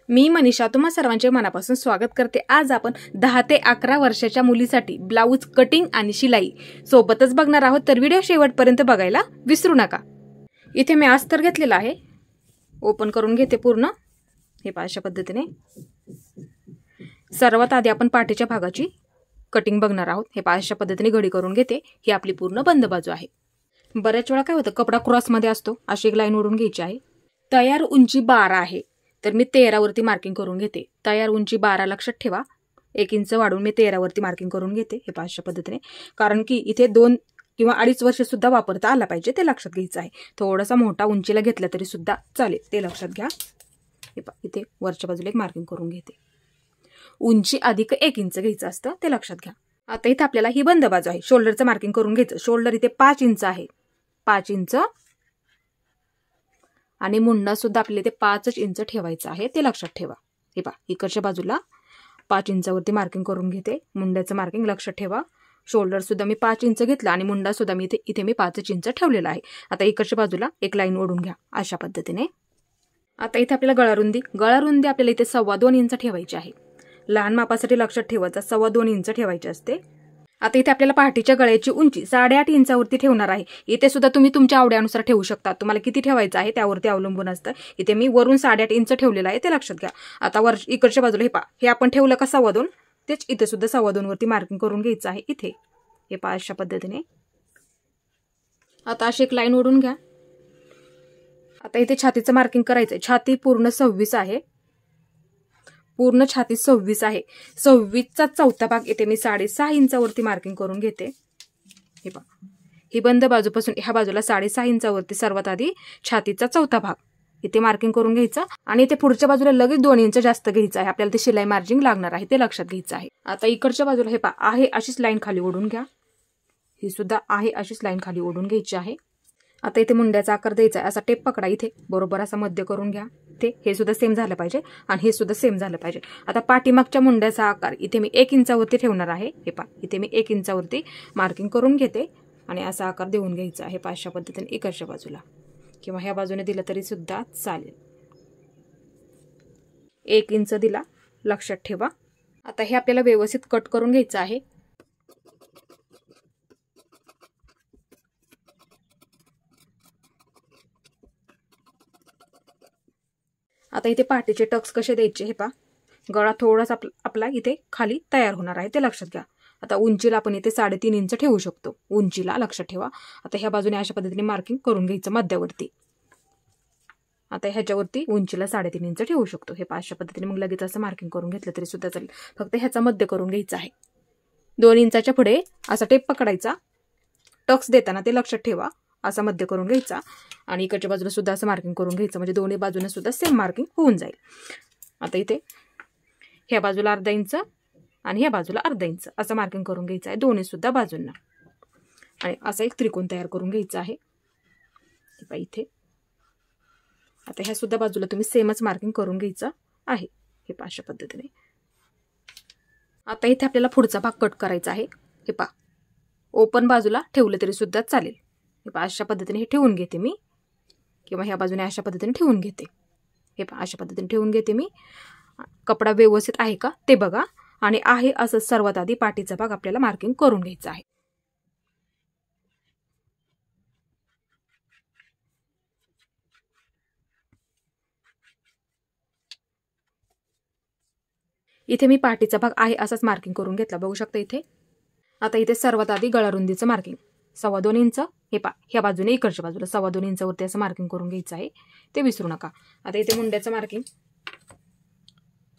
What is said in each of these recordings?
मी मनीषा तुम्हा सर्वांचे मनापासून स्वागत करते। आज आपण 10 ते 11 वर्षाच्या मुलीसाठी ब्लाउज कटिंग आणि शिलाई सोबतच बघणार आहोत, तर व्हिडिओ शेवटपर्यंत बघायला विसरू नका। इथे मी अस्तर घेतलेला आहे, ओपन करून घेते पूर्ण। हे अशा पद्धतीने सर्वात आधी आपण पाठीच्या भागाची कटिंग बघणार आहोत। हे अशा पद्धतीने घडी करून घेते। ही आपली पूर्ण बंद बाजू आहे। बऱ्याच वेळा काय होतं, कपडा क्रॉस मध्ये असतो, अशी एक लाईन ओढून घ्यायची आहे। तयार उंची 12 आहे, तर मी 13 वरती मार्किंग करून घेते। तयार उंची 12 लक्षात ठेवा, 1 इंच वाढून मी 13 वरती मार्किंग करून घेते। हे अशा पद्धतीने, कारण की इथे 2 किंवा 2.5 वर्ष सुद्धा वापरता आला पाहिजे, ते लक्षात घ्यायचं आहे। थोडासा मोठा उंचीला घेतला तरी सुद्धा चालेल, ते लक्षात घ्या। हे इथे वरच्या बाजूला एक मार्किंग करून घेते। उंची अधिक 1 इंच घ्यायचं असतं, ते लक्षात घ्या। आता इथे आपल्याला ही बंद बाजू आहे, शोल्डरचं मार्किंग करून घ्यायचं। शोल्डर इथे 5 इंच आहे, 5 इंच, आणि मुंडा सुद्धा आपल्याला इथे 5 इंच ठेवायचा आहे, ते लक्षात ठेवा। हे इकडच्या बाजूला 5 इंचावरती मार्किंग करून घेते। मुंड्याचं मार्किंग लक्षात ठेवा। शोल्डर सुद्धा मी 5 इंच घेतला आणि मुंडा सुद्धा मी इथे मी 5 इंच ठेवलेला आहे। आता इकडच्या बाजूला एक लाईन ओढून घ्या अशा पद्धतीने। आता इथे आपल्याला गळारुंदी आपल्याला इथे 2.25 इंच ठेवायची आहे। लहान मापासाठी लक्षात ठेवायचा 2.25 इंच ठेवायची असते। आता इथे आपल्याला पाठीच्या गळ्याची उंची 8.5 इंचावरती ठेवणार आहे। इथे सुद्धा तुम्ही तुमच्या आवडीनुसार ठेवू शकता, तुम्हाला किती ठेवायचं आहे त्यावरती अवलंबून असतं। इथे मी वरून 8.5 इंच ठेवलेला आहे, ते लक्षात घ्या। आता इकडच्या बाजूला हे आपण ठेवलं का 2.25, तेच इथे सुद्धा 2.25 वरती मार्किंग करून घ्यायचं आहे। इथे हे अशा पद्धतीने। आता अशी एक लाईन ओढून घ्या। आता इथे छातीचं मार्किंग करायचंय। छाती पूर्ण 26 आहे, पूर्ण छाती 26 आहे। 26चा चौथा भाग इथे मी 6.5 इंचावरती मार्किंग करून घेते। हे ही बंद बाजूपासून ह्या बाजूला 6.5 इंचावरती सर्वात आधी छातीचा चौथा भाग इथे मार्किंग करून घ्यायचा, आणि इथे पुढच्या बाजूला लगेच 2 इंच जास्त घ्यायचं आहे। आपल्याला ते शिलाई मार्जिंग लागणार आहे, ते लक्षात घ्यायचं आहे। आता इकडच्या बाजूला हे आहे अशीच लाईन खाली ओढून घ्या। ही सुद्धा आहे अशीच लाईन खाली ओढून घ्यायची आहे। आता इथे मुंड्याचा आकार द्यायचा आहे। असा टेप पकडा, इथे बरोबर असा मध्य करून घ्या। हे सुद्धा सेम झालं पाहिजे आणि हे सुद्धा सेम झालं पाहिजे। आता पाठीमागच्या मुंड्याचा आकार इथे मी 1 इंचावरती ठेवणार आहे। हे इथे मी 1 इंचावरती मार्किंग करून घेते आणि असा आकार देऊन घ्यायचा आहे अशा पद्धतीने इकडच्या बाजूला, किंवा ह्या बाजूने दिला तरी सुद्धा चालेल। 1 इंच दिला, लक्षात ठेवा। आता हे आपल्याला व्यवस्थित कट करून घ्यायचं आहे। आता इथे पाठीचे टक्स कसे द्यायचे, हे गळा थोडासा आपला इथे खाली तयार होणार आहे, ते लक्षात घ्या। आता उंचीला आपण इथे 3.5 इंच ठेवू शकतो, उंचीला लक्षात ठेवा। आता ह्या बाजूने अशा पद्धतीने मार्किंग करून घ्यायचं मध्यावरती। आता ह्याच्यावरती उंचीला 3.5 इंच ठेवू शकतो। हे अशा पद्धतीने मग लगेच असं मार्किंग करून घेतलं तरी सुद्धा चालेल, फक्त ह्याचा मध्य करून घ्यायचा आहे। 2 इंचाच्या पुढे असा टेप पकडायचा, टक्स देताना ते लक्षात ठेवा, असा मध्य करून घ्यायचा, आणि इकडच्या बाजूला सुद्धा असं मार्किंग करून घ्यायचं, म्हणजे दोन्ही बाजूने सुद्धा सेम मार्किंग होऊन जाईल। आता इथे ह्या बाजूला 1/2 इंच आणि ह्या बाजूला 1/2 इंच असं मार्किंग करून घ्यायचं आहे दोन्ही सुद्धा बाजूंना, आणि असा एक त्रिकोण तयार करून घ्यायचा आहे इथे। आता ह्या सुद्धा बाजूला तुम्ही सेमच मार्किंग करून घ्यायचं आहे, हे अशा पद्धतीने। आता इथे आपल्याला पुढचा भाग कट करायचा आहे। हे ओपन बाजूला ठेवलं तरी सुद्धा चालेल। अशा पद्धतीने हे ठेवून घेते मी, किंवा ह्या बाजूने अशा पद्धतीने ठेवून घेते। हे अशा पद्धतीने ठेवून घेते मी। कपडा व्यवस्थित आहे का ते बघा, आणि आहे असं सर्वात आधी पाठीचा भाग आपल्याला मार्किंग करून घ्यायचा आहे। इथे मी पाठीचा भाग आहे असाच मार्किंग करून घेतला, बघू शकता इथे। आता इथे सर्वात आधी गळारुंदीचं मार्किंग 2.25 इंच, हे ह्या बाजूने इकडच्या बाजूला 2.25 इंचावरती असं मार्किंग करून घ्यायचं आहे, ते विसरू नका। आता इथे मुंड्याचं मार्किंग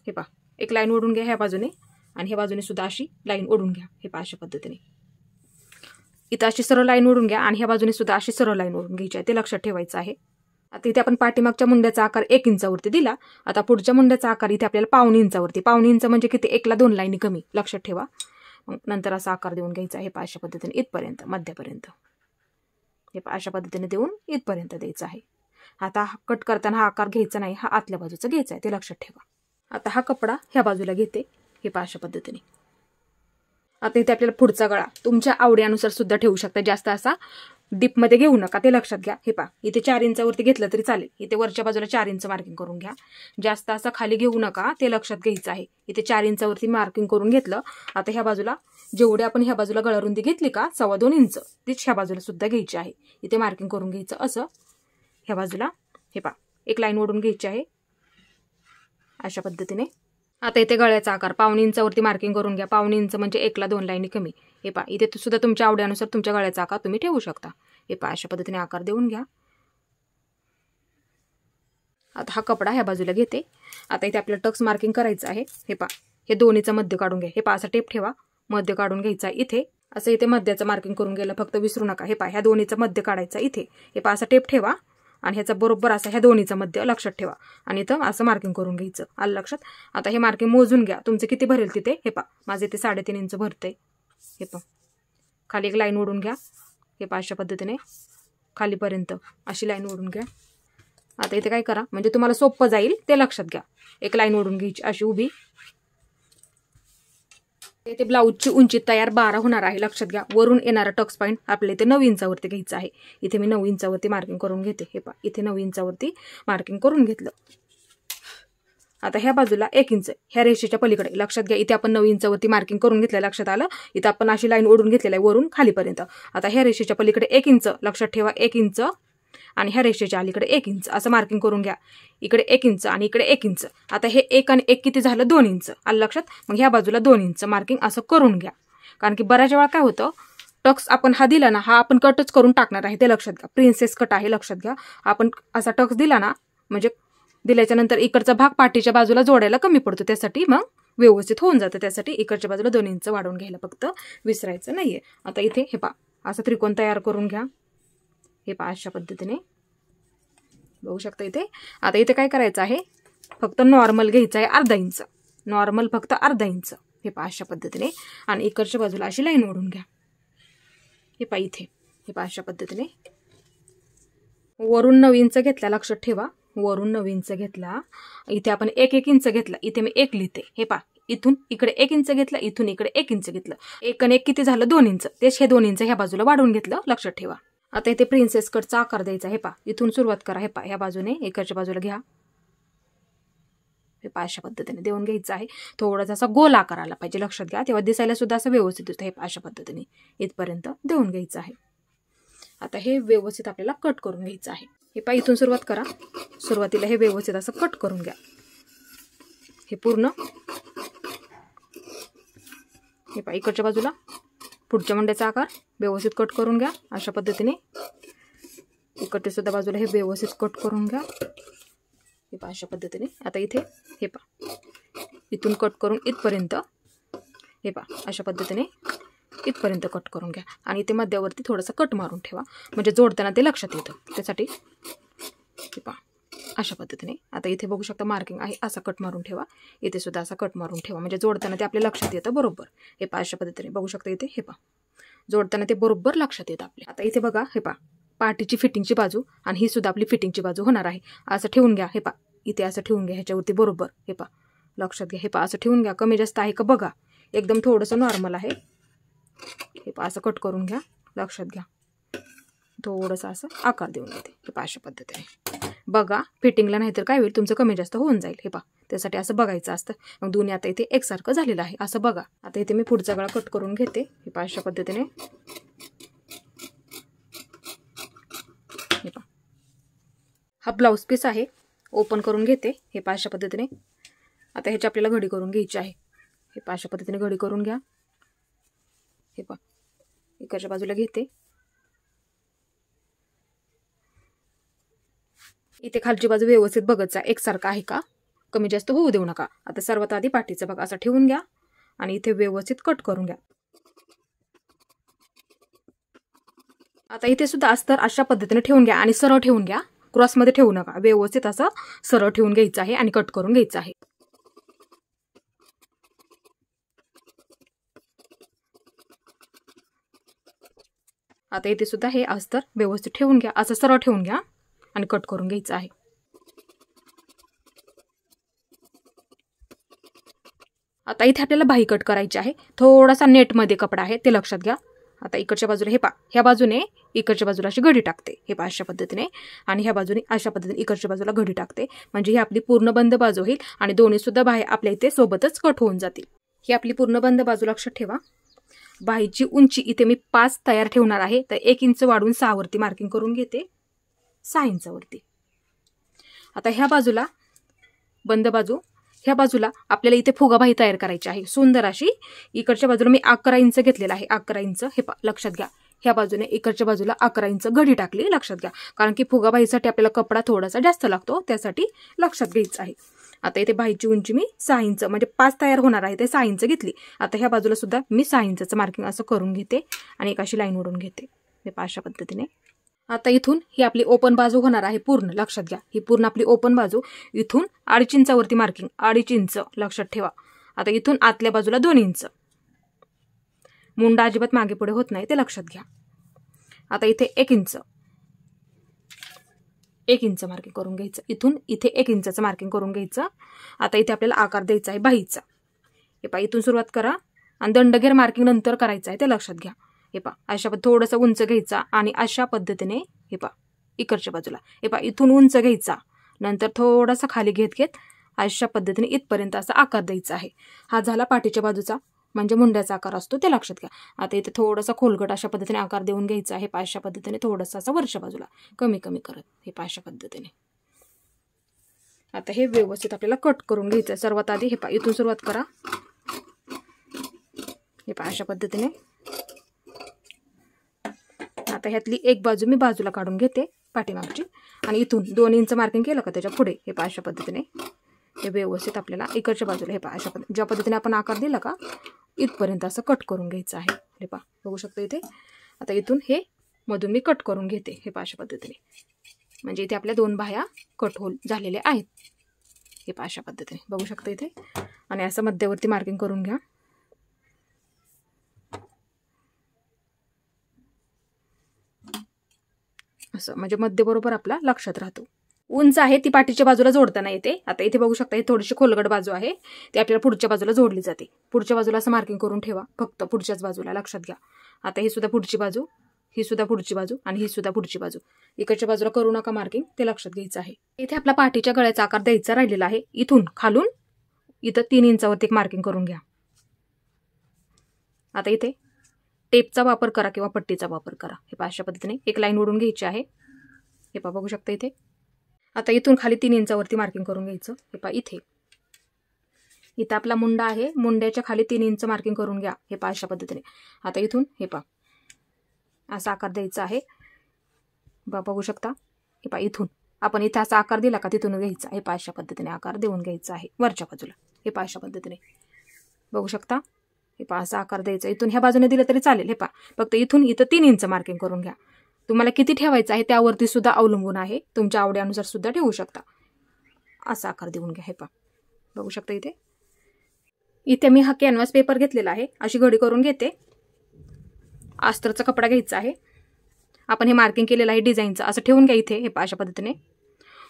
हे एक लाईन ओढून घ्या ह्या बाजूने, आणि ह्या बाजूने सुद्धा अशी लाईन ओढून घ्या। हे अशा पद्धतीने इथं अशी सरळ लाईन ओढून घ्या, आणि ह्या बाजूने सुद्धा अशी सरळ लाईन ओढून घ्यायची आहे, ते लक्षात ठेवायचं आहे। आता इथे आपण पाठीमागच्या मुंड्याचा आकार 1 इंचावरती दिला। आता पुढच्या मुंड्याचा आकार इथे आपल्याला 1.25 इंचावरती, 1.25 इंच म्हणजे किती, 1 ला 2 लाईनी कमी, लक्षात ठेवा। नंतर असा आकार देऊन घ्यायचा आहे अशा पद्धतीने इथपर्यंत, मध्यापर्यंत। हे अशा पद्धतीने देऊन इथपर्यंत द्यायचं आहे। आता कट करताना हा आकार घ्यायचा नाही, हा आतल्या बाजूचा घ्यायचा आहे, ते लक्षात ठेवा। आता हा कपडा ह्या बाजूला घेते, हे अशा पद्धतीने। आता इथे आपल्याला पुढचा गळा तुमच्या आवडीनुसार सुद्धा ठेवू शकता, जास्त असा डीपमध्ये घेऊ नका, ते लक्षात घ्या. हे पहा, इथे 4 इंचावरती घेतलं तरी चालेल. इथे वरच्या बाजूला 4 इंच मार्किंग करून घ्या. जास्त असं खाली घेऊ नका, ते लक्षात घ्यायचं आहे. इथे 4 इंचावरती मार्किंग करून घेतलं. आता ह्या बाजूला जेवढे आपण ह्या बाजूला गळारुंदी घेतली का 2.25 इंच, तीच ह्या बाजूला सुद्धा घ्यायची आहे. इथे मार्किंग करून घ्यायचं असं ह्या बाजूला. हे पहा, एक लाईन ओढून घ्यायची आहे अशा पद्धतीने. आता इथे गळ्याचा आकार 1.25 इंचावरती मार्किंग करून घ्या. 1.25 इंच म्हणजे 1 ला 2 लाईनी कमी. हे पहा, इथे सुद्धा तुमच्या आवडीनुसार तुमच्या गळ्याचा आकार तुम्ही ठेवू शकता. हे पहा, अशा पद्धतीने आकार देऊन घ्या. आता हा कपडा ह्या बाजूला घेते. आता इथे आपल्याला टक्स मार्किंग करायचं आहे. हे पहा, हे दोन्हीचं मध्य काढून घ्या. हे पहा, असा टेप ठेवा, मध्य काढून घ्यायचा इथे. असं इथे मध्याचं मार्किंग करून घ्यायला फक्त विसरू नका. हे पहा, ह्या दोन्हीचं मध्य काढायचं इथे. हे पहा, असा टेप ठेवा आणि ह्याचा बरोबर असा ह्या दोन्हीचं मध्य लक्षात ठेवा आणि इथं असं मार्किंग करून घ्यायचं. आलं लक्षात. आता हे मार्किंग मोजून घ्या, तुमचं किती भरेल तिथे. हे पहा, माझे इथे 3.5 इंच भरतंय. हे पहा, खाली एक लाईन ओढून घ्या. हे पहा, अशा पद्धतीने खालीपर्यंत अशी लाईन ओढून घ्या. आता इथे काय करा, म्हणजे तुम्हाला सोपं जाईल ते लक्षात घ्या. एक लाईन ओढून घ्यायची अशी उभी. इथे ब्लाऊजची उंची तयार 12 होणार आहे, लक्षात घ्या. वरून येणारा टक्स पॉईंट आपल्याला इथे 9 इंचावरती घ्यायचा आहे. इथे मी 9 इंचावरती मार्किंग करून घेते. हे पहा, इथे 9 इंचावरती मार्किंग करून घेतलं. आता ह्या बाजूला 1 इंच ह्या रेषेच्या पलीकडे लक्षात घ्या. इथे आपण 9 इंचावरती मार्किंग करून घेतलं, लक्षात आलं. इथं आपण अशी लाईन ओढून घेतलेली आहे वरून खालीपर्यंत. आता ह्या रेषेच्या पलीकडे 1 इंच लक्षात ठेवा, 1 इंच आणि ह्या रेषेच्या अलीकडे 1 इंच असं मार्किंग करून घ्या. इकडे 1 इंच आणि इकडे 1 इंच. आता हे 1 आणि 1 किती झालं, 2 इंच. आलं लक्षात. मग ह्या बाजूला 2 इंच मार्किंग असं करून घ्या. कारण की बऱ्याच वेळा काय होतं, टक्स आपण हा दिला ना, हा आपण कटच करून टाकणार आहे, ते लक्षात घ्या. प्रिन्सेस कट आहे, लक्षात घ्या. आपण असा टक्स दिला ना, म्हणजे दिल्याच्या नंतर इकडचा भाग पाठीच्या बाजूला जोडायला कमी पडतो, त्यासाठी मग व्यवस्थित होऊन जातं. त्यासाठी इकडच्या बाजूला 2 इंच वाढवून घ्यायला फक्त विसरायचं नाहीये. आता इथे हे पहा, असं त्रिकोण तयार करून घ्या. हे पहा, अशा पद्धतीने बघू शकता इथे. आता इथे काय करायचं आहे, फक्त नॉर्मल घ्यायचं आहे 1/2 इंच. नॉर्मल फक्त 1/2 इंच. हे पहा, अशा पद्धतीने. आणि इकडच्या बाजूला अशी लाईन ओढून घ्या. हे पहा इथे. हे पहा, अशा पद्धतीने. वरून 9 इंच घेतला, लक्षात ठेवा. वरून 9 इंच घेतला. इथे आपण 1 इंच घेतला. इथे मी 1 लिहिते. हे पहा, इथून इकडे 1 इंच घेतलं, इथून इकडे 1 इंच घेतलं. 1 आणि 1 किती झालं, 2 इंच. तेच हे 2 इंच ह्या बाजूला वाढवून घेतलं, लक्षात ठेवा. आता इथे प्रिन्सेस कटचा आकार द्यायचा. हे पहा, इथून सुरुवात करा. हे पहा, ह्या बाजूने इकडच्या बाजूला घ्या. हे पहा, अशा पद्धतीने देऊन घ्यायचं आहे. थोडासा असा गोल आकार आला पाहिजे, लक्षात घ्या. तेव्हा दिसायला सुद्धा असं व्यवस्थित दिसतं. हे अशा पद्धतीने इथपर्यंत देऊन घ्यायचं आहे. आता हे व्यवस्थित आपल्याला कट करून घ्यायचं आहे. हे पहा, इथून सुरुवात करा. सुरुवातीला हे व्यवस्थित असं कट करून घ्या. हे पूर्ण. हे पहा, इकडच्या बाजूला पुढच्या मंड्याचा आकार व्यवस्थित कट करून घ्या अशा पद्धतीने. इकडच्या सुद्धा बाजूला हे व्यवस्थित कट करून घ्या. हे पहा, अशा पद्धतीने. आता इथे हे पहा, इथून कट करून इथपर्यंत. हे पहा, अशा पद्धतीने इथपर्यंत कट करून घ्या. आणि इथे मध्यावरती थोडासा कट मारून ठेवा, म्हणजे जोडताना ते लक्षात येतं. त्यासाठी हे पहा, अशा पद्धतीने. आता इथे बघू शकता मार्किंग आहे, असा कट मारून ठेवा. इथे सुद्धा असा कट मारून ठेवा, म्हणजे जोडताना ते आपल्या लक्षात येतं बरोबर. हे पहा, अशा पद्धतीने बघू शकता इथे. हे पहा, जोडताना ते बरोबर लक्षात येतं आपल्या. आता इथे बघा, हे पहा, पाठीची फिटिंगची बाजू आणि ही सुद्धा आपली फिटिंगची बाजू होणार आहे. असं ठेवून घ्या. हे पहा, इथे असं ठेवून घ्या ह्याच्यावरती बरोबर. हे पहा, लक्षात घ्या. हे पहा, असं ठेवून घ्या. कमी जास्त आहे का बघा. एकदम थोडंसं नॉर्मल आहे. हे पहा, असं कट करून घ्या, लक्षात घ्या. थोडंसं असं आकार देऊन घेते. हे पहा, अशा पद्धतीने बघा. फिटिंगला नाहीतर काय होईल, तुमचं कमी जास्त होऊन जाईल. हे पहा, त्यासाठी असं बघायचं असतं. मग दोन्ही आता इथे एकसारखं झालेलं आहे, असं बघा. आता इथे मी पुढचा गळा कट करून घेते. हे पहा, अशा पद्धतीने. हे पहा, हा ब्लाऊज पीस आहे, ओपन करून घेते. हे पहा, अशा पद्धतीने. आता ह्याची आपल्याला घडी करून घ्यायची आहे. हे पहा, अशा पद्धतीने घडी करून घ्या. हे पहा, इकडच्या बाजूला घेते. इथे खालची बाजू व्यवस्थित बघत जा, एकसारखा आहे का, कमी जास्त होऊ देऊ नका. आता सर्वात आधी पाठीचा भाग असा ठेवून घ्या आणि इथे व्यवस्थित कट करून घ्या. आता इथे सुद्धा अस्तर अशा पद्धतीने ठेवून घ्या आणि सरळ ठेवून घ्या, क्रॉसमध्ये ठेवू नका. व्यवस्थित असं सरळ ठेवून घ्यायचं आहे आणि कट करून घ्यायचं आहे. आता इथे सुद्धा हे अस्तर व्यवस्थित ठेवून घ्या, असं सरळ ठेवून घ्या आणि कट करून घ्यायचं आहे. आता इथे आपल्याला बाही कट करायची आहे. थोडासा नेटमध्ये कपडा आहे, ते लक्षात घ्या. आता इकडच्या बाजूला हे पहा, ह्या बाजूने इकडच्या बाजूला अशी घडी टाकते, हे पहा अशा पद्धतीने, आणि ह्या बाजूने अशा पद्धतीने इकडच्या बाजूला घडी टाकते, म्हणजे ही आपली पूर्ण बंद बाजू होईल आणि दोन्ही सुद्धा बाह्य आपल्या इथे सोबतच कट होऊन जातील. ही आपली पूर्ण बंद बाजू लक्षात ठेवा. बाहीची उंची इथे मी 5 तयार ठेवणार आहे, तर 1 इंच वाढवून 6 वरती मार्किंग करून घेते, 6 इंचावरती. आता ह्या बाजूला बंद बाजू, ह्या बाजूला आपल्याला इथे फुगाबाही तयार करायची आहे सुंदर अशी. इकडच्या बाजूला मी 11 इंच घेतलेला आहे, 11 इंच. हे लक्षात घ्या, ह्या बाजूने इकडच्या बाजूला 11 इंच घडी टाकली, लक्षात घ्या, कारण की फुगाबाहीसाठी आपल्याला कपडा थोडासा जास्त लागतो, त्यासाठी लक्षात घ्यायचं आहे. आता इथे बाहीची उंची मी 6 इंच म्हणजे 5 तयार होणार आहे ते 6 इंच घेतली. आता ह्या बाजूला सुद्धा मी 6 इंचचं मार्किंग असं करून घेते आणि एक अशी लाईन ओढून घेते, हे अशा पद्धतीने. आता इथून ही आपली ओपन बाजू होणार आहे पूर्ण, लक्षात घ्या, ही पूर्ण आपली ओपन बाजू. इथून 2.5 इंचावरती मार्किंग, 2.5 इंच लक्षात ठेवा. आता इथून आतल्या बाजूला 2 इंच. मुंडा अजिबात मागे पुढे होत नाही ते लक्षात घ्या. आता इथे 1 इंच, 1 इंच मार्किंग करून घ्यायचं. इथून इथे 1 इंचाचं मार्किंग करून घ्यायचं. आता इथे आपल्याला आकार द्यायचा आहे बाहीचा. हे पहा, इथून सुरुवात करा आणि दंडगेर मार्किंग नंतर करायचं आहे ते लक्षात घ्या. हे पहा, अशा थोडंसं उंच घ्यायचा आणि अशा पद्धतीने हे पहा इकडच्या बाजूला, हे पहा इथून उंच घ्यायचा, नंतर थोडासा खाली घेत घेत अशा पद्धतीने इथपर्यंत असा आकार द्यायचा आहे. हा झाला पाठीच्या बाजूचा म्हणजे मुंड्याचा आकार असतो ते लक्षात घ्या. आता इथे थोडासा खोलगट अशा पद्धतीने आकार देऊन घ्यायचा आहे, अशा पद्धतीने थोडासा असा वरच्या बाजूला कमी कमी करत, हे अशा पद्धतीने. आता हे व्यवस्थित आपल्याला कट करून घ्यायचं. सर्वात आधी हे पहा इथून सुरुवात करा, हे पहा अशा पद्धतीने. आता ह्यातली एक बाजू मी बाजूला काढून घेते पाठीमागची आणि इथून 2 इंच मार्किंग केलं का त्याच्या पुढे हे पहा अशा पद्धतीने हे व्यवस्थित आपल्याला इकडच्या बाजूला हे पहा अशा पद्धतीने ज्या पद्धतीने आपण आकार दिला का इथपर्यंत असं कट करून घ्यायचं आहे. हे पहा बघू शकतो इथे. आता इथून हे मधून मी कट करून घेते, हे पहा अशा पद्धतीने, म्हणजे इथे आपल्या 2 बाह्या कट होल झालेल्या आहेत. हे पहा अशा पद्धतीने बघू शकतो इथे. आणि असं मध्यवर्ती मार्किंग करून घ्या. असं म्हणजे मध्य बरोबर आपला लक्षात राहतो. उंच आहे ती पाठीच्या बाजूला जोडताना येते. आता इथे बघू शकता ही थोडीशी खोलगट बाजू आहे, ती आपल्याला पुढच्या बाजूला जोडली जाते. पुढच्या बाजूला असं मार्किंग करून ठेवा, फक्त पुढच्याच बाजूला लक्षात घ्या. आता ही सुद्धा पुढची बाजू, ही सुद्धा पुढची बाजू आणि ही सुद्धा पुढची बाजू. इकडच्या बाजूला करू नका मार्किंग, ते लक्षात घ्यायचं आहे. इथे आपला पाठीच्या गळ्याचा आकार द्यायचा राहिलेला आहे. इथून खालून इथं 3 इंचावरती एक मार्किंग करून घ्या. आता इथे टेपचा वापर करा किंवा पट्टीचा वापर करा. हे पहा अशा पद्धतीने एक लाईन ओढून घ्यायची आहे. हे पहा बघू शकता इथे. आता इथून खाली 3 इंचावरती मार्किंग करून घ्यायचं. हे पहा इथे इथं आपला मुंडा आहे, मुंड्याच्या खाली 3 इंच मार्किंग करून घ्या. हे पहा अशा पद्धतीने. आता इथून हे पहा असा आकार द्यायचा आहे, बघू शकता. हे पहा इथून आपण इथे असा आकार दिला का तिथून घ्यायचा. हे पहा अशा पद्धतीने आकार देऊन घ्यायचा आहे वरच्या बाजूला. हे पहा अशा पद्धतीने बघू शकता. हे पहा असा आकार द्यायचा. इथून ह्या बाजूने दिलं तरी चालेल. हे पहा फक्त इथून इथं 3 इंच मार्किंग करून घ्या. तुम्हाला किती ठेवायचं आहे त्यावरती सुद्धा अवलंबून आहे, तुमच्या आवडीनुसार सुद्धा ठेवू शकता. असा आकार देऊन घ्या. हे पहा बघू शकता इथे. इथे मी हा कॅनव्हास पेपर घेतलेला आहे, अशी घडी करून घेते. अस्तरचा कपडा घ्यायचा आहे. आपण हे मार्किंग केलेलं आहे डिझाईनचं, असं ठेवून घ्या इथे. हे पहा अशा पद्धतीने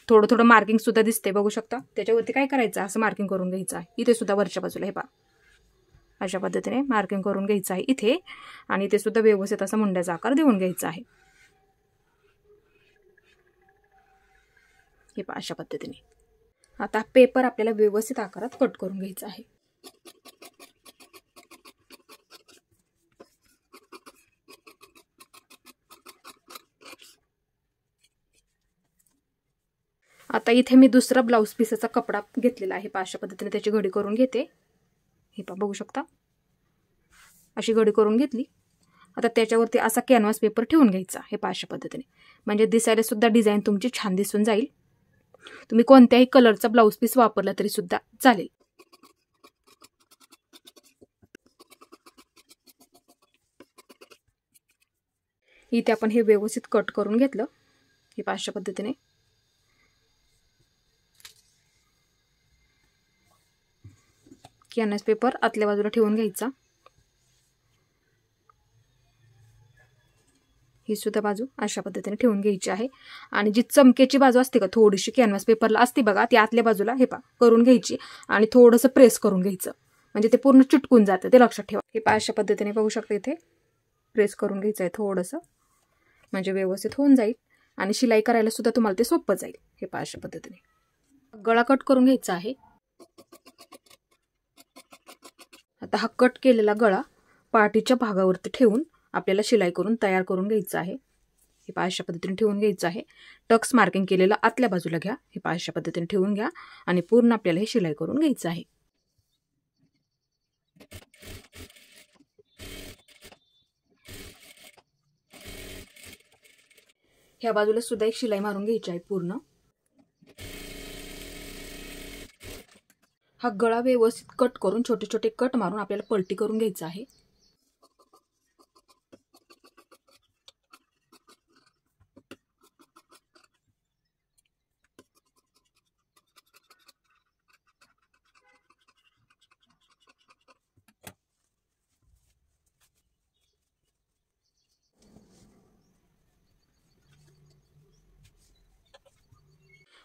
थोडं थोडं मार्किंग सुद्धा दिसते, बघू शकता. त्याच्यावरती काय करायचं, असं मार्किंग करून घ्यायचं आहे. इथे सुद्धा वरच्या बाजूला हे पहा अशा पद्धतीने मार्किंग करून घ्यायचं आहे इथे. आणि इथे सुद्धा व्यवस्थित असा मुंड्याचा आकार देऊन घ्यायचा आहे. हे पहा अशा पद्धतीने. आता पेपर आपल्याला व्यवस्थित आकारात कट करून घ्यायचा आहे. आता इथे मी दुसरा ब्लाऊज पीसचा कपडा घेतलेला आहे. पहा अशा पद्धतीने त्याची घडी करून घेते. हे पहा बघू शकता अशी घडी करून घेतली. आता त्याच्यावरती असा कॅनव्हास पेपर ठेवून घ्यायचा. हे पहा अशा पद्धतीने, म्हणजे दिसायला सुद्धा डिझाईन तुमची छान दिसून जाईल. तुम्ही कोणत्याही कलरचा ब्लाऊज पीस वापरला तरी सुद्धा चालेल. इथे आपण हे व्यवस्थित कट करून घेतलं. हे पहा अशा पद्धतीने. कॅनव्हास पेपर आतल्या बाजूला ठेवून घ्यायचा. ही सुद्धा बाजू अशा पद्धतीने ठेवून घ्यायची आहे. आणि जी चमकेची बाजू असते का थोडीशी कॅनव्हास पेपरला असते बघा, ती आतल्या बाजूला हे पहा करून घ्यायची आणि थोडंसं प्रेस करून घ्यायचं, म्हणजे ते पूर्ण चिटकून जातं, ते लक्षात ठेवा. हे पहा अशा पद्धतीने बघू शकता इथे प्रेस करून घ्यायचं आहे थोडंसं, म्हणजे व्यवस्थित होऊन जाईल आणि शिलाई करायला सुद्धा तुम्हाला ते सोपं जाईल. हे पहा अशा पद्धतीने गळा कट करून घ्यायचा आहे. आता हा कट केलेला गळा पाठीच्या भागावरती ठेवून आपल्याला शिलाई करून तयार करून घ्यायचा आहे. हे पहा अशा पद्धतीने ठेवून घ्यायचं आहे. टक्स मार्किंग केलेलं आतल्या बाजूला घ्या. हे पहा अशा पद्धतीने ठेवून घ्या आणि पूर्ण आपल्याला हे शिलाई करून घ्यायचं आहे. ह्या बाजूला सुद्धा एक शिलाई मारून घ्यायची आहे पूर्ण. हा गळा व्यवस्थित कट करून छोटे छोटे कट मारून आपल्याला पलटी करून घ्यायचा आहे.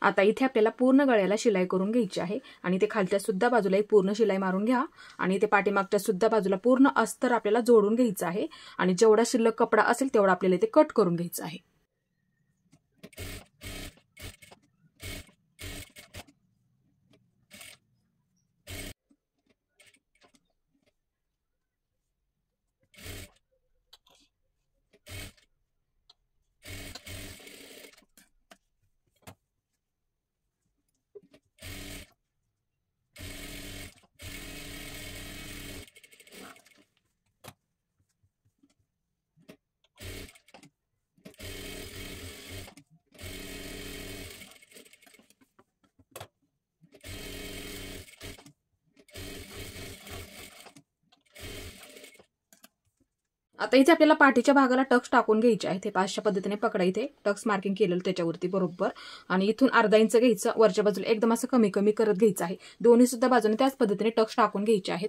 आता इथे आपल्याला पूर्ण गळ्याला शिलाई करून घ्यायची आहे आणि ते खालच्या सुद्धा बाजूला एक पूर्ण शिलाई मारून घ्या आणि ते पाठीमागच्या सुद्धा बाजूला पूर्ण अस्तर आपल्याला जोडून घ्यायचं आहे आणि जेवढा शिल्लक कपडा असेल तेवढा आपल्याला इथे कट करून घ्यायचं आहे. आता इथे आपल्याला पाठीच्या भागाला टक्स टाकून घ्यायचे आहे. ते अशा पद्धतीने पकडा, इथे टक्स मार्किंग केलेलं त्याच्यावरती बरोबर आणि इथून अर्धा इंच घ्यायचं, वरच्या बाजूला एकदम असं कमी कमी करत घ्यायचं आहे. दोन्ही सुद्धा बाजूने त्याच पद्धतीने टक्स टाकून घ्यायचे आहेत.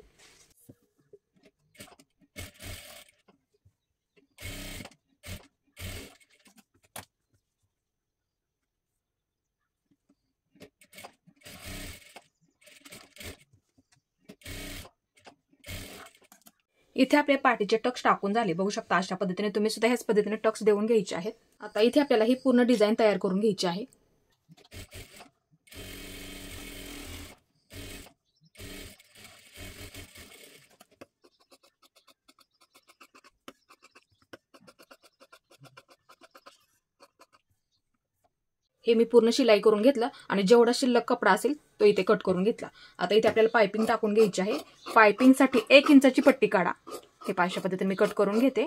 इथे आपले पाठीचे टक्स टाकून झाले, बघू शकता. अशा पद्धतीने तुम्ही सुद्धा ह्याच पद्धतीने टक्स देऊन घ्यायचे आहेत. आता इथे आपल्याला ही पूर्ण डिझाईन तयार करून घ्यायची आहे. हे मी पूर्ण शिलाई करून घेतलं आणि जेवढा शिल्लक कपडा असेल तो इथे कट करून घेतला. आता इथे आपल्याला पायपिंग टाकून घ्यायची आहे. पायपिंगसाठी 1 इंचाची पट्टी काढा. हे अशा पद्धतीने मी कट करून घेते.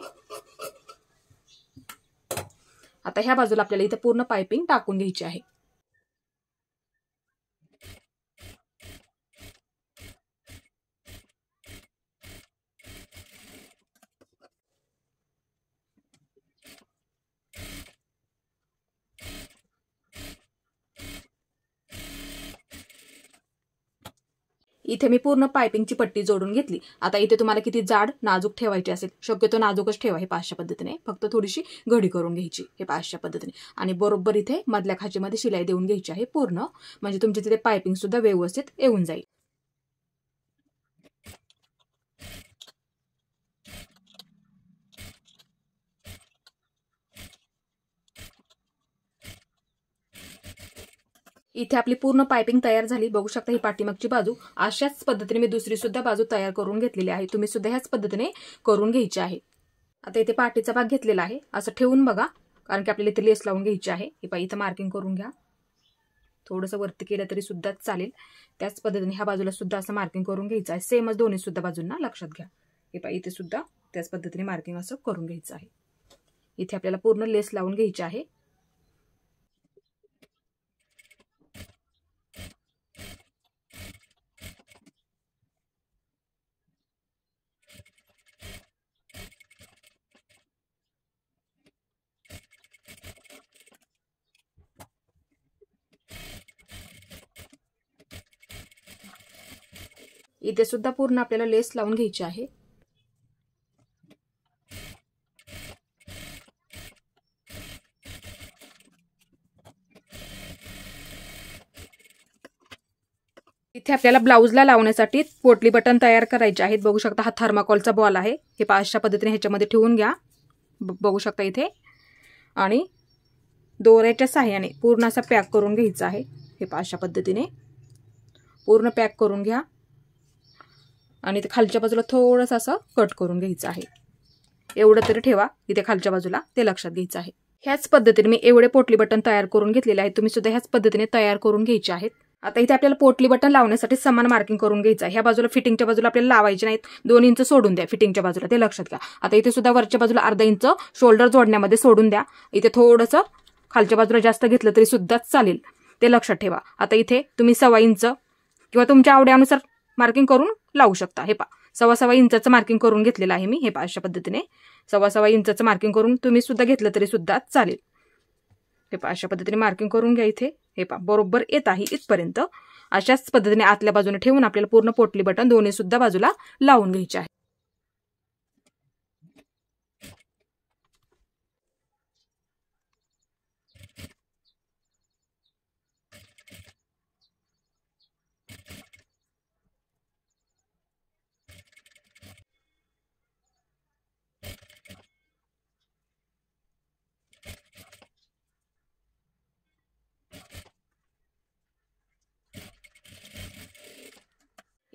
आता ह्या बाजूला आपल्याला इथे पूर्ण पायपिंग टाकून घ्यायची आहे. इथे मी पूर्ण पायपिंगची पट्टी जोडून घेतली. आता इथे तुम्हाला किती जाड नाजूक ठेवायची असेल, शक्यतो नाजूकच ठेवा. हे अशा पद्धतीने फक्त थोडीशी घडी करून घ्यायची. हे अशा पद्धतीने आणि बरोबर इथे मधल्या खाचीमध्ये शिलाई देऊन घ्यायची आहे पूर्ण, म्हणजे तुमची तिथे पायपिंग सुद्धा व्यवस्थित येऊन जाईल. इथे आपली पूर्ण पायपिंग तयार झाली, बघू शकता. ही पाठीमागची बाजू अशाच पद्धतीने मी दुसरी सुद्धा बाजू तयार करून घेतलेली आहे. तुम्ही सुद्धा ह्याच पद्धतीने करून घ्यायची आहे. आता इथे पाठीचा भाग घेतलेला आहे, असं ठेवून बघा, कारण की आपल्याला इथे लेस लावून घ्यायची आहे. हे इथं मार्किंग करून घ्या. थोडंसं वरती केलं तरी सुद्धा चालेल. त्याच पद्धतीने ह्या बाजूला सुद्धा असं मार्किंग करून घ्यायचं आहे. सेमच दोन्ही सुद्धा बाजूंना लक्षात घ्या. हे इथे सुद्धा त्याच पद्धतीने मार्किंग असं करून घ्यायचं आहे. इथे आपल्याला पूर्ण लेस लावून घ्यायची आहे. इथे सुद्धा पूर्ण आपल्याला लेस लावून घ्यायची आहे. इथे आपल्याला ब्लाऊजला लावण्यासाठी पोटली बटन तयार करायचे आहेत. बघू शकता हा थर्माकोलचा बॉल आहे. हे अशा पद्धतीने ह्याच्यामध्ये ठेवून घ्या. बघू शकता इथे, आणि दोऱ्याच्या साहाय्याने पूर्ण असा पॅक करून घ्यायचा आहे. हे पहा अशा पद्धतीने पूर्ण पॅक करून घ्या आणि ते खालच्या बाजूला थोडंसं असं कट करून घ्यायचं आहे. एवढं तरी ठेवा इथे खालच्या बाजूला, ते लक्षात घ्यायचं आहे. ह्याच पद्धतीने मी एवढे पोटली बटन तयार करून घेतलेले आहेत. तुम्ही सुद्धा ह्याच पद्धतीने तयार करून घ्यायचे आहेत. आता इथे आपल्याला पोटली बटन लावण्यासाठी समान मार्किंग करून घ्यायचं आहे. ह्या बाजूला फिटिंगच्या बाजूला आपल्याला लावायचे नाहीत, 2 इंच सोडून द्या फिटिंगच्या बाजूला, ते लक्षात घ्या. आता इथे सुद्धा वरच्या बाजूला अर्धा इंच शोल्डर जोडण्यामध्ये सोडून द्या. इथे थोडंसं खालच्या बाजूला जास्त घेतलं तरी सुद्धा चालेल, ते लक्षात ठेवा. आता इथे तुम्ही 1.25 इंच किंवा तुमच्या आवडीनुसार मार्किंग करून लावू शकता. हे पहा 1.25 इंचाचं मार्किंग करून घेतलेलं आहे मी. हे पहा अशा पद्धतीने 1.25 इंचाचं मार्किंग करून तुम्ही सुद्धा घेतलं तरी सुद्धा चालेल. हे पहा अशा पद्धतीने मार्किंग करून घ्या. इथे हे पहा बरोबर येत आहे इथपर्यंत. अशाच पद्धतीने आतल्या बाजूने ठेवून आपल्याला पूर्ण पोटली बटन दोन्ही सुद्धा बाजूला लावून घ्यायचे आहे.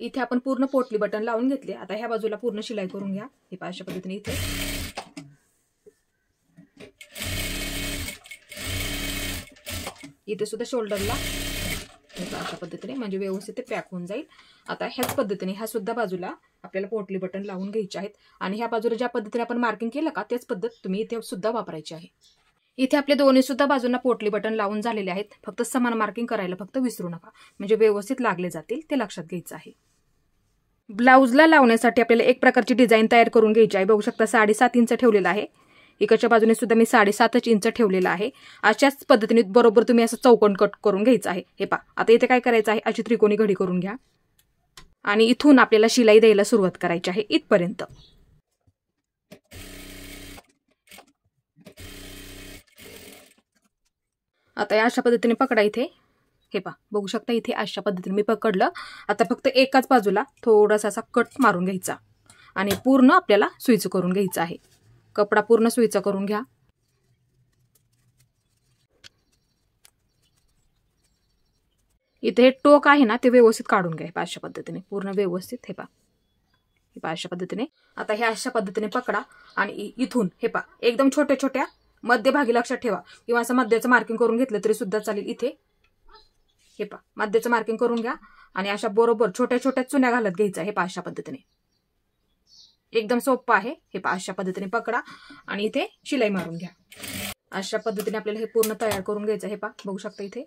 इथे आपण पूर्ण पोटली बटन लावून घेतले. आता ह्या बाजूला पूर्ण शिलाई करून घ्या. हे पहा अशा पद्धतीने इथे सुद्धा शोल्डरला अशा पद्धतीने म्हणजे व्यवस्थित ते पॅक होऊन जाईल. आता ह्याच पद्धतीने ह्या सुद्धा बाजूला आपल्याला पोटली बटन लावून घ्यायचे आहेत आणि ह्या बाजूला ज्या पद्धतीने आपण मार्किंग केलं का त्याच पद्धत तुम्ही इथे सुद्धा वापरायची आहे. इथे आपले दोन्ही सुद्धा बाजूंना पोटली बटन लावून झालेले आहेत. फक्त समान मार्किंग करायला फक्त विसरू नका, म्हणजे व्यवस्थित लागले जातील, ते लक्षात घ्यायचं आहे. ब्लाउजला लावण्यासाठी आपल्याला एक प्रकारची डिझाईन तयार करून घ्यायची आहे. बघू शकता 7.5 इंच ठेवलेला आहे. इकडच्या बाजूने सुद्धा मी 7.5 इंच ठेवलेला आहे. अशाच पद्धतीने बरोबर तुम्ही असं चौकोन कट करून घ्यायचं आहे. हे पहा आता इथे काय करायचं आहे, अशी त्रिकोणी घडी करून घ्या आणि इथून आपल्याला शिलाई द्यायला सुरुवात करायची आहे इथपर्यंत. आता या अशा पद्धतीने पकडा. इथे हे पहा बघू शकता, इथे अशा पद्धतीने मी पकडलं. आता फक्त एकाच बाजूला थोडासा असा कट मारून घ्यायचा आणि पूर्ण आपल्याला सुईचं करून घ्यायचं आहे. कपडा पूर्ण सुईचा करून घ्या. इथे हे टोक आहे ना ते व्यवस्थित काढून घ्या. अशा पद्धतीने पूर्ण व्यवस्थित. हे पहा अशा पद्धतीने. आता हे अशा पद्धतीने पकडा आणि इथून हे पहा एकदम छोट्या छोट्या मध्यभागी लक्षात ठेवा, किंवा असं मध्याचं मार्किंग करून घेतलं तरी सुद्धा चालेल. इथे हे पहा मध्याचं मार्किंग करून घ्या आणि अशा बरोबर छोट्या छोट्या चुन्या घालत घ्यायच्या. हे पहा अशा पद्धतीने एकदम सोपं आहे. हे पहा अशा पद्धतीने पकडा आणि इथे शिलाई मारून घ्या. अशा पद्धतीने आपल्याला हे पूर्ण तयार करून घ्यायचं. हे पहा बघू शकता, इथे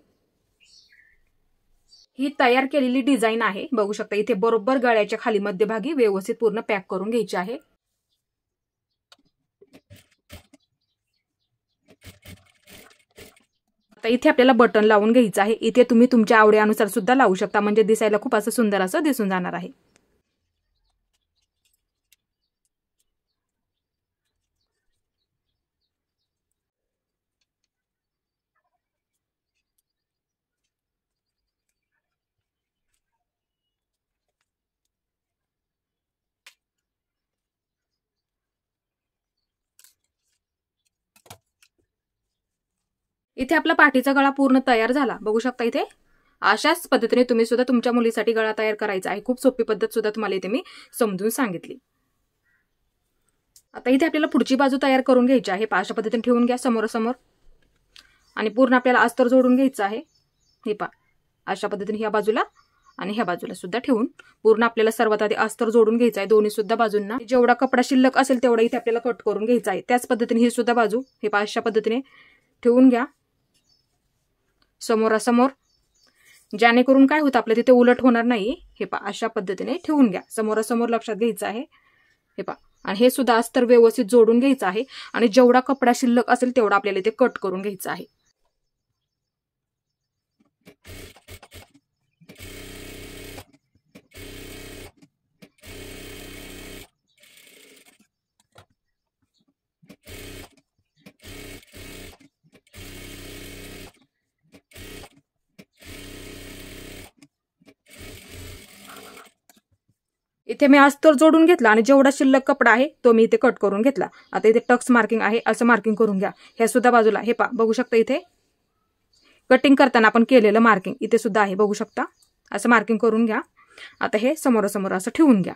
ही तयार केलेली डिझाईन आहे. बघू शकता इथे बरोबर गळ्याच्या खाली मध्यभागी व्यवस्थित पूर्ण पॅक करून घ्यायची आहे. आता इथे आपल्याला बटन लावून घ्यायचं आहे. इथे तुम्ही तुमच्या आवडीनुसार सुद्धा लावू शकता, म्हणजे दिसायला खूप असं सुंदर असं दिसून जाणार आहे. इथे आपला पाठीचा गळा पूर्ण तयार झाला. बघू शकता इथे अशाच पद्धतीने तुम्ही सुद्धा तुमच्या मुलीसाठी गळा तयार करायचा आहे. खूप सोपी पद्धत सुद्धा तुम्हाला इथे मी समजून सांगितली. आता इथे आपल्याला पुढची बाजू तयार करून घ्यायची आहे. अशा पद्धतीने ठेवून घ्या समोरासमोर आणि पूर्ण आपल्याला अस्तर जोडून घ्यायचं आहे. हे पहा अशा पद्धतीने ह्या बाजूला आणि ह्या बाजूला सुद्धा ठेवून पूर्ण आपल्याला सर्वात आधी अस्तर जोडून घ्यायचं आहे दोन्ही सुद्धा बाजूंना. जेवढा कपडा शिल्लक असेल तेवढा इथे आपल्याला कट करून घ्यायचा आहे. त्याच पद्धतीने ही सुद्धा बाजू हे पहा अशा पद्धतीने ठेवून घ्या समोरासमोर, जेणेकरून काय होतं आपल्या तिथे उलट होणार नाही. हे पहा अशा पद्धतीने ठेवून घ्या समोरासमोर, लक्षात घ्यायचं आहे. हे पहा आणि हे सुद्धा अस्तर व्यवस्थित जोडून घ्यायचं आहे आणि जेवढा कपडा शिल्लक असेल तेवढा आपल्याला इथे कट करून घ्यायचा आहे. इथे मी अस्तर जोडून घेतला आणि जेवढा शिल्लक कपडा आहे तो मी इथे कट करून घेतला. आता इथे टक्स मार्किंग आहे असं मार्किंग करून घ्या. ह्या सुद्धा बाजूला हे पहा बघू शकता इथे कटिंग करताना आपण केलेलं मार्किंग इथे सुद्धा आहे बघू शकता. असं मार्किंग करून घ्या. आता हे समोरासमोर असं ठेवून घ्या.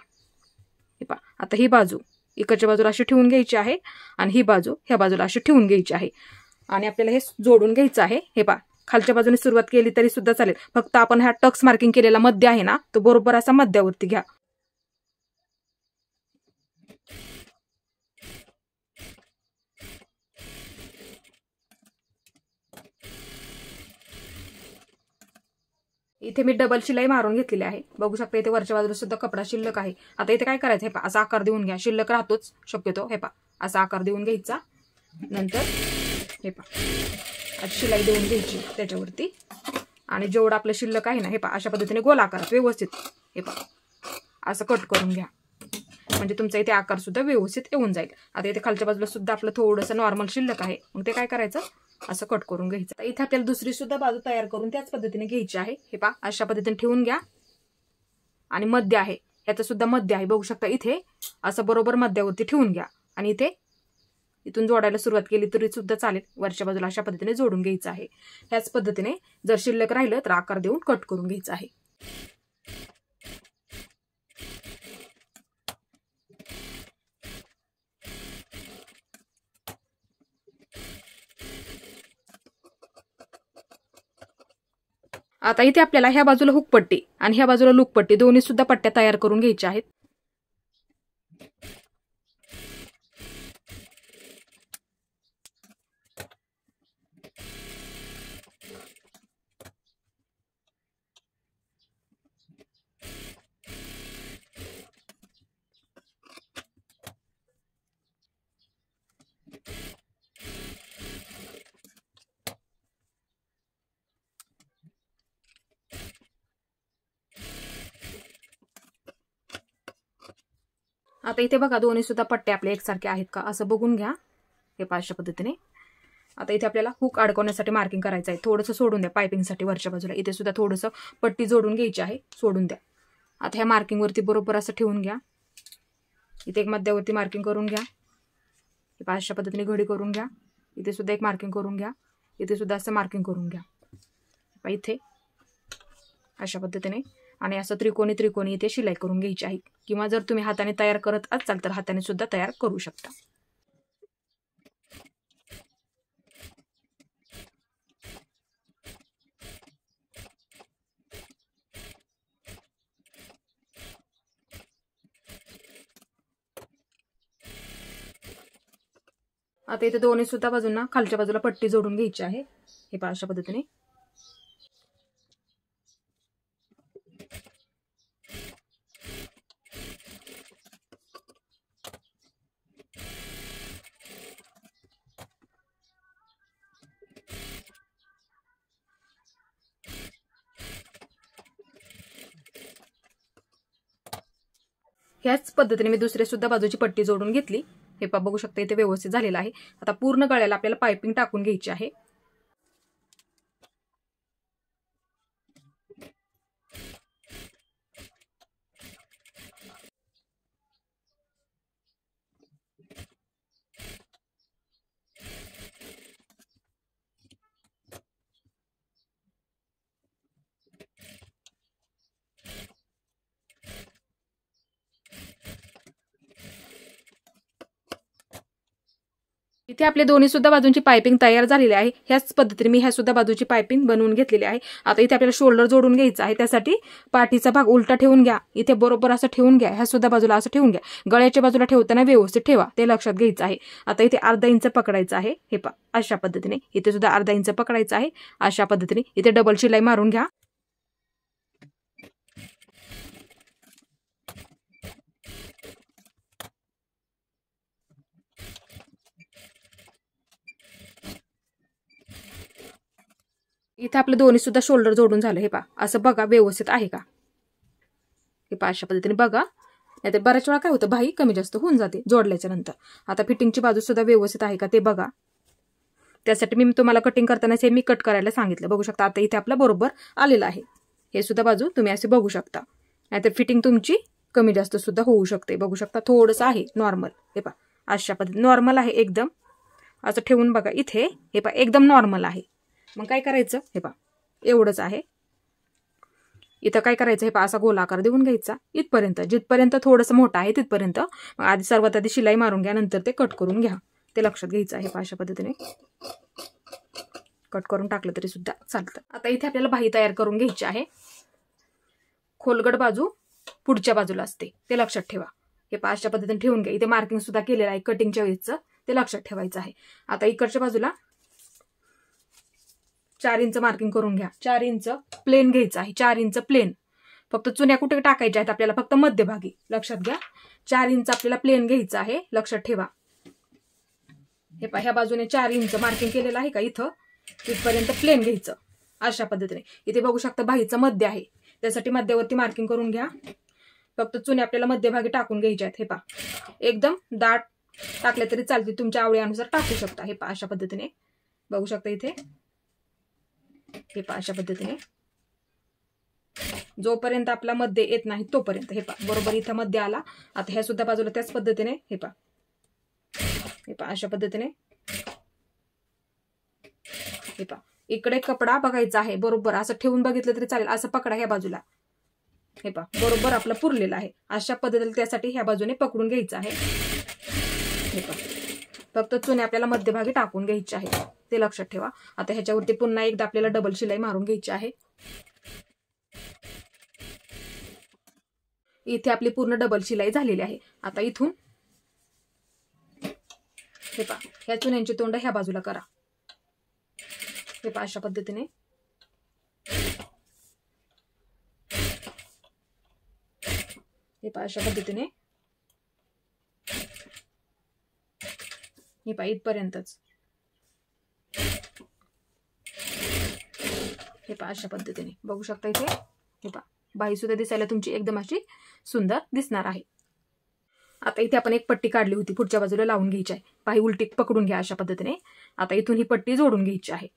हे पहा आता ही बाजू इकडच्या बाजूला अशी ठेवून घ्यायची आहे आणि ही बाजू ह्या बाजूला अशी ठेवून घ्यायची आहे आणि आपल्याला हे जोडून घ्यायचं आहे. हे पहा खालच्या बाजूने सुरुवात केली तरी सुद्धा चालेल. फक्त आपण हा टक्स मार्किंग केलेला मध्य आहे ना तो बरोबर असा मध्यावरती घ्या. इथे मी डबल शिलाई मारून घेतलेली आहे बघू शकता. इथे वरच्या बाजूला सुद्धा कपडा शिल्लक आहे. आता इथे काय करायचं हे पहा असा आकार देऊन घ्या. शिल्लक राहतोच शक्यतो. हे पहा असा आकार देऊन घ्यायचा. नंतर हे पहा अशी शिलाई देऊन घ्यायची त्याच्यावरती आणि जेवढं आपलं शिल्लक आहे ना हे पहा अशा पद्धतीने गोल आकारात व्यवस्थित हे पहा असं कट करून घ्या. म्हणजे तुमचा इथे आकार सुद्धा व्यवस्थित येऊन जाईल. आता इथे खालच्या बाजूला सुद्धा आपलं थोडंसं नॉर्मल शिल्लक आहे. मग ते काय करायचं असं कट करून घ्यायचं. इथे आपल्याला दुसरी सुद्धा बाजू तयार करून त्याच पद्धतीने घ्यायची आहे. हे पहा अशा पद्धतीने ठेवून घ्या आणि मध्य आहे याचं सुद्धा मध्य आहे बघू शकता. इथे असं बरोबर मध्यावरती ठेवून घ्या आणि इथे इथून जोडायला सुरुवात केली तरी सुद्धा चालेल. वरच्या बाजूला अशा पद्धतीने जोडून घ्यायचं आहे. ह्याच पद्धतीने जर शिल्लक राहिलं तर आकार देऊन कट करून घ्यायचं आहे. आता इथे आपल्याला ह्या बाजूला हुक पट्टी आणि ह्या बाजूला लूक पट्टी दोन्ही सुद्धा पट्ट्या तयार करून घ्यायच्या आहेत. आता इथे बघा दोन्ही सुद्धा पट्टे आपले एकसारखे आहेत का असं बघून घ्या. हे अशा पद्धतीने. आता इथे आपल्याला हुक अडकवण्यासाठी मार्किंग करायचं आहे. थोडंसं सोडून द्या पायपिंगसाठी वरच्या बाजूला. इथे सुद्धा थोडंसं पट्टी जोडून घ्यायची आहे. सोडून द्या. आता ह्या मार्किंगवरती बरोबर असं ठेवून घ्या. इथे एक मध्यावरती मार्किंग करून घ्या. हे अशा पद्धतीने घडी करून घ्या. इथे सुद्धा एक मार्किंग करून घ्या. इथे सुद्धा असं मार्किंग करून घ्या. इथे अशा पद्धतीने आणि असं त्रिकोणी त्रिकोणी इथे शिलाई करून घ्यायची आहे. किंवा जर तुम्ही हाताने तयार करत असाल तर हाताने सुद्धा तयार करू शकता. आता इथे दोन्ही सुद्धा बाजूंना खालच्या बाजूला पट्टी जोडून घ्यायची आहे. हे पहा अशा पद्धतीने. ह्याच पद्धतीने मी दुसऱ्या सुद्धा बाजूची पट्टी जोडून घेतली. हे पहा बघू शकता इथे व्यवस्थित झालेलं आहे. आता पूर्ण गळ्याला आपल्याला पायपिंग टाकून घ्यायची आहे. इथे आपले दोन्ही सुद्धा बाजूंची पायपिंग तयार झालेली आहे. ह्याच पद्धतीने मी ह्या सुद्धा बाजूची पायपिंग बनवून घेतलेली आहे. आता इथे आपल्याला शोल्डर जोडून घ्यायचा आहे. त्यासाठी पाठीचा भाग उलटा ठेवून घ्या. इथे बरोबर असं ठेवून घ्या. ह्या सुद्धा बाजूला असं ठेवून घ्या. गळ्याच्या बाजूला ठेवताना व्यवस्थित ठेवा ते लक्षात घ्यायचं आहे. आता इथे अर्धा इंच पकडायचं आहे. हे पहा अशा पद्धतीने. इथे सुद्धा अर्धा इंच पकडायचं आहे. अशा पद्धतीने इथे डबल शिलाई मारून घ्या. इथे आपले दोन्ही सुद्धा शोल्डर जोडून झालं. हे पहा असं बघा व्यवस्थित आहे का. हे पहा अशा पद्धतीने बघा. नाहीतर बऱ्याच वेळा काय होतं बाही कमी जास्त होऊन जाते जोडल्याच्या नंतर. आता फिटिंगची बाजू सुद्धा व्यवस्थित आहे का ते बघा. त्यासाठी मी तुम्हाला कटिंग करताना हे मी कट करायला सांगितलं. बघू शकता आता इथे आपला बरोबर आलेला आहे. हे सुद्धा बाजू तुम्ही असे बघू शकता. नाहीतर फिटिंग तुमची कमी जास्त सुद्धा होऊ शकते. बघू शकता थोडंसं आहे नॉर्मल. हे पहा अशा पद्धतीने नॉर्मल आहे एकदम. असं ठेवून बघा इथे. हे पहा एकदम नॉर्मल आहे. मग काय करायचं, हे पहा एवढंच आहे. इथं काय करायचं, हे पहा असा गोलाकार देऊन घ्यायचा इथपर्यंत. जिथपर्यंत थोडंसं मोठं आहे तिथपर्यंत. मग आधी सर्वात आधी शिलाई मारून घ्या, नंतर ते कट करून घ्या. ते लक्षात घ्यायचं आहे. अशा पद्धतीने कट करून टाकलं तरी सुद्धा चालतं. आता इथे आपल्याला बाही तयार करून घ्यायची आहे. खोलगट बाजू पुढच्या बाजूला असते, ते लक्षात ठेवा. हे पहा अशा पद्धतीने ठेवून घ्या. इथे मार्किंग सुद्धा केलेलं आहे कटिंगच्या वेळेचं, ते लक्षात ठेवायचं आहे. आता इकडच्या बाजूला 4 इंच मार्किंग करून घ्या. 4 इंच प्लेन घ्यायचं आहे. 4 इंच प्लेन. फक्त चुन्या कुठे टाकायच्या आहेत आपल्याला, फक्त मध्यभागी. लक्षात घ्या 4 इंच आपल्याला प्लेन घ्यायचं आहे. लक्षात ठेवा. हे पहा ह्या बाजूने 4 इंच मार्किंग केलेलं आहे का, इथं तिथपर्यंत प्लेन घ्यायचं अशा पद्धतीने. इथे बघू शकता बाहीचं मध्य आहे, त्यासाठी मध्यावरती मार्किंग करून घ्या. फक्त चुने आपल्याला मध्यभागी टाकून घ्यायच्या आहेत. हे पहा एकदम दाट टाकले तरी चालते, तुमच्या आवडीनुसार टाकू शकता. हे पहा अशा पद्धतीने बघू शकता इथे. हे पहा अशा पद्धतीने जोपर्यंत आपला मध्ये येत नाही तोपर्यंत. हे पहा बरोबर इथं मध्ये आला. आता ह्या सुद्धा बाजूला त्याच पद्धतीने. हे पहा हे पहा अशा पद्धतीने. हे पहा इकडे कपडा बघायचा आहे बरोबर. असं ठेवून बघितलं तरी चालेल. असं पकडा ह्या बाजूला. हे पहा बरोबर आपलं पुरलेलं आहे अशा पद्धतीने. त्यासाठी ह्या बाजूने पकडून घ्यायचं आहे. हे पहा फक्त चुने आपल्याला मध्यभागी टाकून घ्यायची आहे, ते लक्षात ठेवा. आता ह्याच्यावरती पुन्हा एकदा आपल्याला डबल शिलाई मारून घ्यायची आहे. इथे आपली पूर्ण डबल शिलाई झालेली आहे. आता इथून हे पहा ह्या चुन्यांची तोंड ह्या बाजूला करा. हे पहा अशा पद्धतीने. हे पहा अशा पद्धतीने. हे पहा इथपर्यंतच. हे पहा अशा पद्धतीने बघू शकता इथे. हे पहा बाही सुद्धा दिसायला तुमची एकदम अशी सुंदर दिसणार आहे. आता इथे आपण एक पट्टी काढली होती, पुढच्या बाजूला लावून घ्यायची आहे. बाही उलटी पकडून घ्या अशा पद्धतीने. आता इथून ही पट्टी जोडून घ्यायची आहे.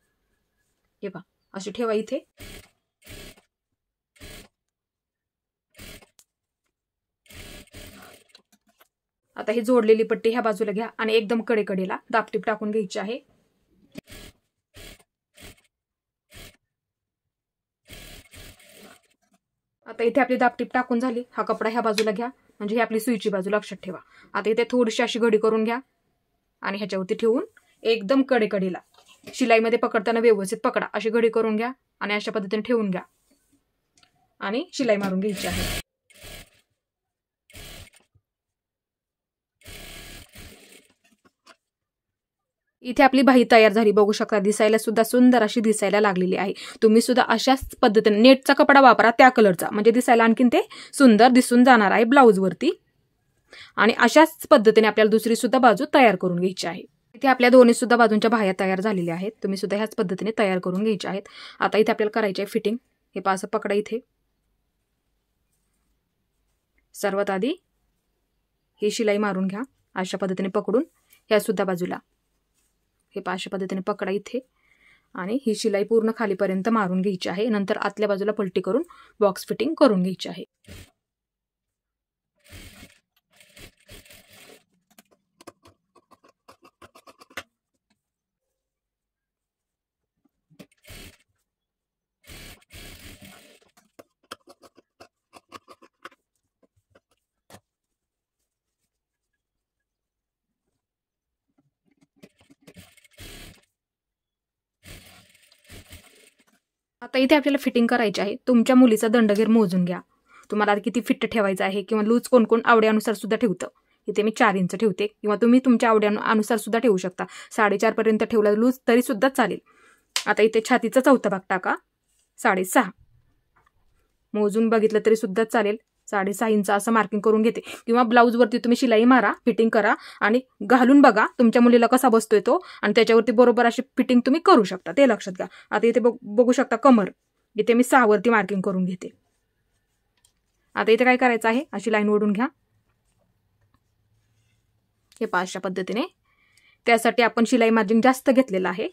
हे पहा अशी ठेवा इथे. आता ही जोडलेली पट्टी ह्या बाजूला घ्या आणि एकदम कडेकडेला दाबटीप टाकून घ्यायची आहे. आता इथे आपली दाबटीप टाकून झाली. हा कपडा ह्या बाजूला घ्या, म्हणजे ही आपली सुईची बाजू. लक्षात ठेवा. आता इथे थोडीशी अशी घडी करून घ्या आणि ह्याच्यावरती ठेवून एकदम कडेकडेला शिलाईमध्ये पकडताना व्यवस्थित पकडा. अशी घडी करून घ्या आणि अशा पद्धतीने ठेवून घ्या आणि शिलाई मारून घ्यायची आहे. इथे आपली बाही तयार झाली. बघू शकता दिसायला सुद्धा सुंदर अशी दिसायला लागलेली आहे. तुम्ही सुद्धा अशाच पद्धतीने नेटचा कपडा वापरा त्या कलरचा, म्हणजे दिसायला आणखीन ते सुंदर दिसून जाणार आहे ब्लाऊज वरती. आणि अशाच पद्धतीने आपल्याला दुसरी सुद्धा बाजू तयार करून घ्यायची आहे. इथे आपल्या दोन्ही सुद्धा बाजूंच्या बाह्या तयार झालेल्या आहेत. तुम्ही सुद्धा ह्याच पद्धतीने तयार करून घ्यायच्या आहेत. आता इथे आपल्याला करायची आहे फिटिंग. हे पहा असं पकडा इथे. सर्वात आधी ही शिलाई मारून घ्या अशा पद्धतीने पकडून. ह्या सुद्धा बाजूला हे पहा अशा पद्धतीने पकडा इथे आणि ही शिलाई पूर्ण खालीपर्यंत मारून घ्यायची आहे. नंतर आतल्या बाजूला पलटी करून बॉक्स फिटिंग करून घ्यायची आहे. आता इथे आपल्याला फिटिंग करायची आहे. तुमच्या मुलीचा दंडगेर मोजून घ्या. तुम्हाला किती फिट ठेवायचं आहे किंवा लूज कोण कोण आवड्यानुसार सुद्धा ठेवतं. इथे मी 4 इंच ठेवते किंवा तुम्ही तुमच्या आवड्यानुसार सुद्धा ठेवू शकता. 4.5 पर्यंत ठेवला लूज तरी सुद्धा चालेल. आता इथे छातीचा चौथा भाग टाका. 6.5 मोजून बघितलं तरी सुद्धा चालेल. 6.5 इंच असं मार्किंग करून घेते. किंवा ब्लाऊजवरती तुम्ही शिलाई मारा, फिटिंग करा आणि घालून बघा तुमच्या मुलीला कसा बसतोय तो, आणि त्याच्यावरती बरोबर अशी फिटिंग तुम्ही करू शकता, ते लक्षात घ्या. आता इथे बघू शकता कमर. इथे मी 6 वरती मार्किंग करून घेते. आता इथे काय करायचं आहे, अशी लाईन ओढून घ्या. हे 5 पद्धतीने. त्यासाठी आपण शिलाई मार्जिन जास्त घेतलेलं आहे.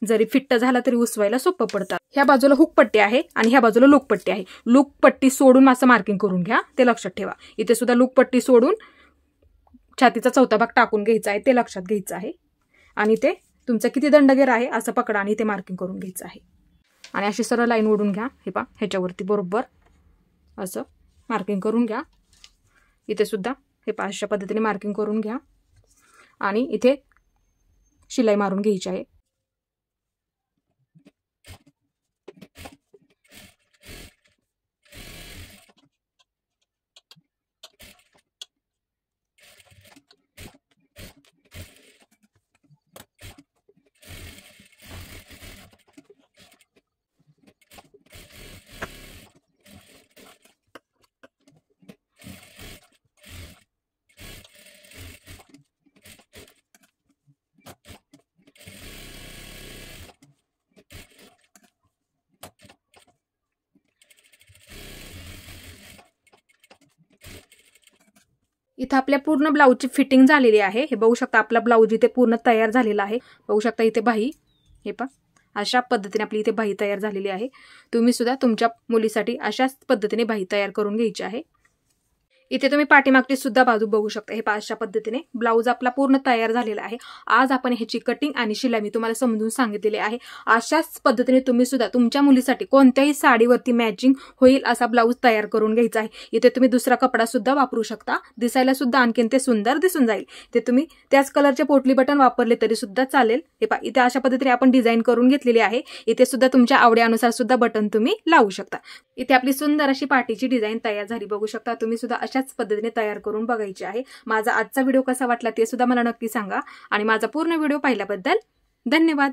जरी फिट्ट झाला तरी उसवायला सोपं पडतात. ह्या बाजूला हुक पट्टी आहे आणि ह्या बाजूला लूक पट्टी आहे. लूक पट्टी सोडून असं मार्किंग करून घ्या, ते लक्षात ठेवा. इथे सुद्धा लूक पट्टी सोडून छातीचा चौथा भाग टाकून घ्यायचा आहे, ते लक्षात घ्यायचं आहे. आणि ते तुमचा किती दंडगेर आहे असं पकडा आणि ते मार्किंग करून घ्यायचं आहे. आणि अशी सरळ लाईन ओढून घ्या. हे पहा, ह्याच्यावरती बरोबर असं मार्किंग करून घ्या. इथे सुद्धा हे पहा अशा पद्धतीने मार्किंग करून घ्या आणि इथे शिलाई मारून घ्यायची आहे. इथे आपल्या पूर्ण ब्लाऊजची फिटिंग झालेली आहे. हे बघू शकता, आपला ब्लाऊज इथे पूर्ण तयार झालेला आहे. बघू शकता इथे बाही, हे पहा अशा पद्धतीने आपली इथे बाही तयार झालेली आहे. तुम्ही सुद्धा तुमच्या मुलीसाठी अशाच पद्धतीने बाही तयार करून घ्यायची आहे. इथे तुम्ही पाठीमागची सुद्धा बाजू बघू शकता. हे पहा अशा पद्धतीने ब्लाऊज आपला पूर्ण तयार झालेला आहे. आज आपण ह्याची कटिंग आणि शिलाई मी तुम्हाला समजून सांगितलेली आहे. अशाच पद्धतीने तुम्ही सुद्धा तुमच्या मुलीसाठी कोणत्याही साडीवरती मॅचिंग होईल असा ब्लाऊज तयार करून घ्यायचा आहे. इथे तुम्ही दुसरा कपडा सुद्धा वापरू शकता, दिसायला सुद्धा आणखीन ते सुंदर दिसून जाईल. ते तुम्ही त्याच कलरचे पोटली बटन वापरले तरी सुद्धा चालेल. हे पहा इथे अशा पद्धतीने आपण डिझाईन करून घेतलेली आहे. इथे सुद्धा तुमच्या आवडीनुसार सुद्धा बटन तुम्ही लावू शकता. इथे आपली सुंदर अशी पाठीची डिझाईन तयार झाली. बघू शकता, तुम्ही सुद्धा अशाच पद्धतीने तयार करून बघायची आहे. माझा आजचा व्हिडिओ कसा वाटला ते सुद्धा मला नक्की सांगा आणि माझा पूर्ण व्हिडिओ पाहिल्याबद्दल धन्यवाद.